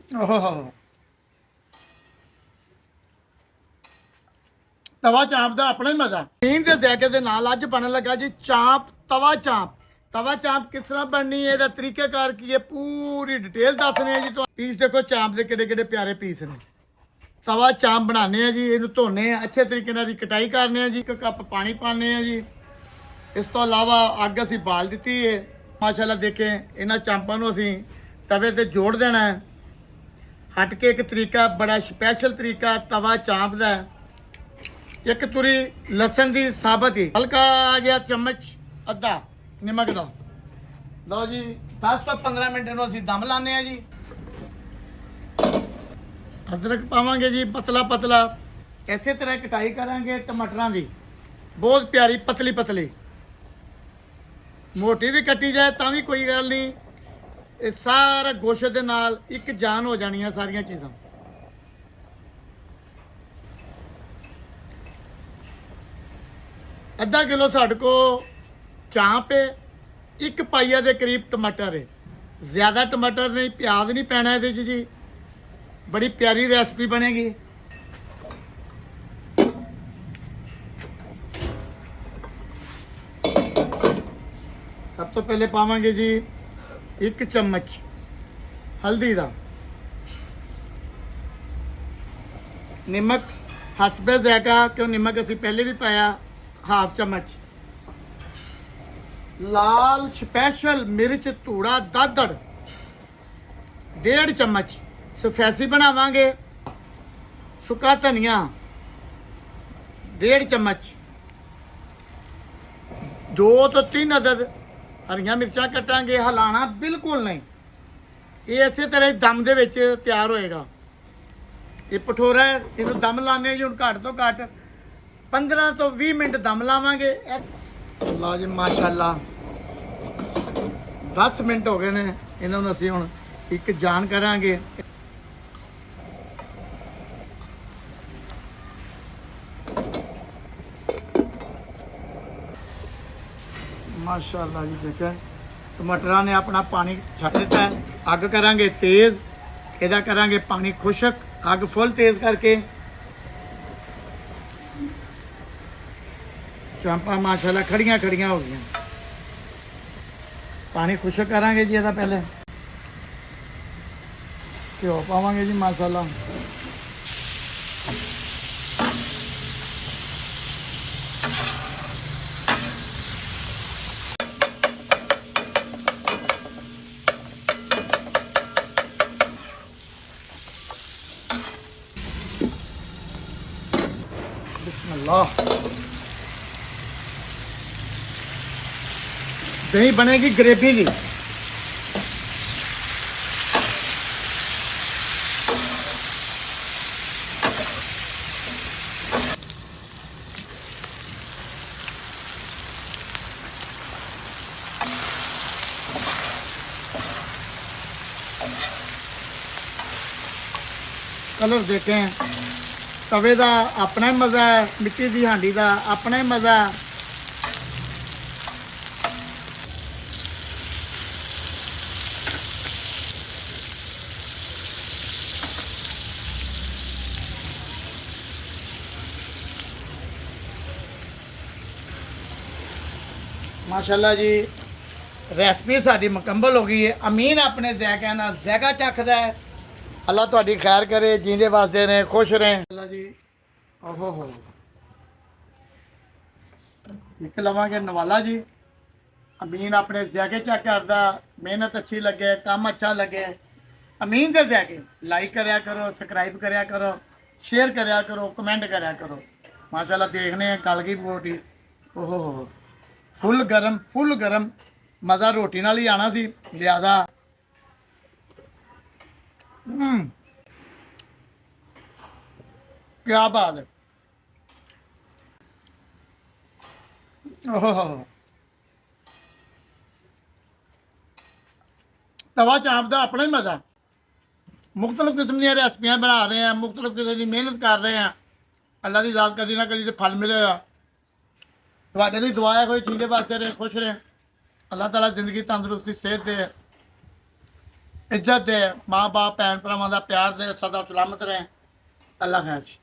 ਓਹ ਤਵਾ ਚਾਂਪ ਦਾ ਆਪਣਾ ਹੀ ਮਜ਼ਾ। ਪੀਣ ਦੇ ਜ਼ਾਇਕੇ ਦੇ ਨਾਲ ਅੱਜ ਬਣਨ ਲੱਗਾ ਜੀ ਚਾਂਪ, ਤਵਾ ਚਾਂਪ। ਤਵਾ ਚਾਂਪ ਕਿਸ ਤਰ੍ਹਾਂ ਬਣਨੀ ਹੈ, ਇਹਦਾ ਤਰੀਕੇਕਾਰ ਕੀ ਹੈ, ਪੂਰੀ ਡਿਟੇਲ ਦੱਸਣੀ ਹੈ ਜੀ। ਪੀਸ ਦੇਖੋ ਚਾਂਪ ਦੇ ਕਿਹੜੇ ਕਿਹੜੇ ਪਿਆਰੇ ਪੀਸ ਨੇ। ਤਵਾ ਚਾਂਪ ਬਣਾਉਂਦੇ ਆ ਜੀ, ਇਹਨੂੰ ਧੋਨੇ ਆ ਅੱਛੇ ਤਰੀਕੇ ਨਾਲ, ਦੀ ਕਟਾਈ ਕਰਨੇ ਆ ਜੀ। 1 ਕੱਪ ਪਾਣੀ ਪਾਉਂਦੇ ਆ ਜੀ। ਇਸ ਤੋਂ ਇਲਾਵਾ ਅੱਗ ਅਸੀਂ ਬਾਲ ਦਿੱਤੀ ਹੈ। ਮਾਸ਼ਾਅੱਲਾ ਦੇਖੇ ਇਹਨਾਂ ਚਾਂਪਾਂ ਨੂੰ ਅਸੀਂ ਤਵੇ ਤੇ ਜੋੜ ਦੇਣਾ ਹੈ। ਹਟ ਕੇ ਇੱਕ ਤਰੀਕਾ, ਬੜਾ ਸਪੈਸ਼ਲ ਤਰੀਕਾ ਤਵਾ ਚਾਂਪ ਦਾ ਹੈ। ਇੱਕ ਤੁਰੀ ਲਸਣ ਦੀ ਸਾਬਤ ਹੀ, ਹਲਕਾ ਜਿਹਾ ਚਮਚ ਅੱਧਾ ਨਮਕ ਦਾ। ਲਓ ਜੀ 10 ਤੋਂ 15 ਮਿੰਟ ਨੂੰ ਅਸੀਂ ਦਮ ਲਾਉਂਦੇ ਆ ਜੀ। ਅਦਰਕ ਪਾਵਾਂਗੇ ਜੀ ਪਤਲਾ ਪਤਲਾ। ਇਸੇ ਤਰ੍ਹਾਂ ਕਟਾਈ ਕਰਾਂਗੇ ਟਮਾਟਰਾਂ ਦੀ, ਬਹੁਤ ਪਿਆਰੀ ਪਤਲੀ ਪਤਲੀ। ਮੋਟੀ ਵੀ ਕੱਟੀ ਜਾਏ ਤਾਂ ਵੀ ਕੋਈ ਗੱਲ ਨਹੀਂ, ਇਹ ਸਾਰਾ ਗੋਸ਼ਤ ਦੇ ਨਾਲ ਇੱਕ ਜਾਨ ਹੋ ਜਾਣੀਆਂ ਸਾਰੀਆਂ ਚੀਜ਼ਾਂ। ਅੱਧਾ ਕਿਲੋ ਸਾਡੇ ਕੋ ਚਾਂਪ ਹੈ, 1 ਪਾਈਆ ਦੇ ਕਰੀਬ ਟਮਾਟਰ ਹੈ। ਜ਼ਿਆਦਾ ਟਮਾਟਰ ਨਹੀਂ, ਪਿਆਜ਼ ਨਹੀਂ ਪੈਣਾ ਇਹਦੇ 'ਚ ਜੀ। ਬੜੀ ਪਿਆਰੀ ਰੈਸਪੀ ਬਣੇਗੀ। ਸਭ ਤੋਂ ਪਹਿਲੇ ਪਾਵਾਂਗੇ ਜੀ 1 ਚਮਚ ਹਲਦੀ ਦਾ। ਨਮਕ ਹਸਬੇ ਜ਼ਾਇਕਾ, ਕਿਉਂ ਨਮਕ ਅਸੀਂ ਪਹਿਲੇ ਵੀ ਪਾਇਆ, ਹਾਫ ਚਮਚ। ਲਾਲ ਸਪੈਸ਼ਲ ਮਿਰਚ ਧੂੜਾ ਦਾਦੜ 1.5 ਚਮਚ। ਸਫੈਸੀ ਬਣਾਵਾਂਗੇ। ਸੁੱਕਾ ਧਨੀਆ 1.5 ਚਮਚ। 2 ਤੋਂ 3 ਅਦਦ ਹਰੀਆਂ ਮਿਰਚਾਂ ਕੱਟਾਂਗੇ। ਹਿਲਾਣਾ ਬਿਲਕੁਲ ਨਹੀਂ, ਇਹ ਇਸੇ ਤਰ੍ਹਾਂ ਹੀ ਦਮ ਦੇ ਵਿੱਚ ਤਿਆਰ ਹੋਏਗਾ। ਇਹ ਭਟੂਰਾ ਹੈ, ਇਹਨੂੰ ਦਮ ਲਾਣੇ ਜੀ ਹੁਣ ਘੱਟ ਤੋਂ ਘੱਟ 15 ਤੋਂ 20 ਮਿੰਟ ਦਮ ਲਾਵਾਂਗੇ। ਅੱਲਾਹ ਜੀ ਮਾਸ਼ਾਅੱਲਾ 10 ਮਿੰਟ ਹੋ ਗਏ ਨੇ, ਇਹਨਾਂ ਨੂੰ ਅਸੀਂ ਹੁਣ ਇੱਕ ਜਾਨ ਕਰਾਂਗੇ। ਮਾਸ਼ਾਅੱਲਾ ਜੀ ਦੇਖਿਆ ਟਮਾਟਰਾਂ ਨੇ ਆਪਣਾ ਪਾਣੀ ਛੱਡ ਦਿੱਤਾ ਹੈ। ਅੱਗ ਕਰਾਂਗੇ ਤੇਜ਼, ਇਹਦਾ ਕਰਾਂਗੇ ਪਾਣੀ ਖੁਸ਼ਕ। ਅੱਗ ਫੁੱਲ ਤੇਜ਼ ਕਰਕੇ ਚਾਂਪਾਂ ਮਾਸ਼ਾਅੱਲਾ ਖੜੀਆਂ ਖੜੀਆਂ ਹੋ ਗਈਆਂ। ਪਾਣੀ ਖੁਸ਼ਕ ਕਰਾਂਗੇ ਜੀ ਇਹਦਾ। ਪਹਿਲੇ ਘਿਓ ਪਾਵਾਂਗੇ ਜੀ ਮਾਸ਼ਾਅੱਲਾ। बिस्मिल्लाह। दही बनेगी ग्रेवी जी। कलर देखें, तवे का अपना ही मज़ा है, मिट्टी की हांडी का अपना ही मज़ा है। माशाल्लाह जी रेसिपी साड़ी मुकम्मल हो गई है। अमीन अपने ज़ायक़े नाल ज़ायक़ा चखदा है। अल्लाह तुहाडी खैर करे, जींदे वास्ते रहें, खुश रहें। अल्लाह जी ओहो हो एक लवांगे नवाला जी। अमीन अपने ज़ायक़े चेक करदा, मेहनत अच्छी लगे, काम अच्छा लगे। अमीन के ज़ायक़े लाइक करया करो, सब्सक्राइब करया करो, शेयर करया करो, कमेंट करया करो। माशाल्लाह देखने हैं कल की रोटी। ओहो हो फुल गरम मज़ा रोटी नाल ही आना सी लिहाजा। क्या बात है। ओहो तवा चांप का अपना ही मज़ा। मुख्तलिफ किस्म दी रेसिपियां बना रहे हैं, मुख्तलिफ किस्म की मेहनत कर रहे हैं। अल्लाह की ज़ात कदी ना कदी तो फल मिलेगा। ਤੁਹਾਡੇ ਲਈ ਦੁਆ ਹੈ, ਕੋਈ ਚੀज़े वास्ते रहे, खुश रहे। अल्लाह ताला जिंदगी तंदुरुस्ती सेहत दे। ਇੱਜ਼ਤ ਦੇ, ਮਾਂ ਬਾਪ ਭੈਣ ਭਰਾਵਾਂ ਦਾ ਪਿਆਰ ਦੇ, ਸਦਾ ਸਲਾਮਤ ਰਹੇ। ਅੱਲਾ ਖੈਰ ਜੀ।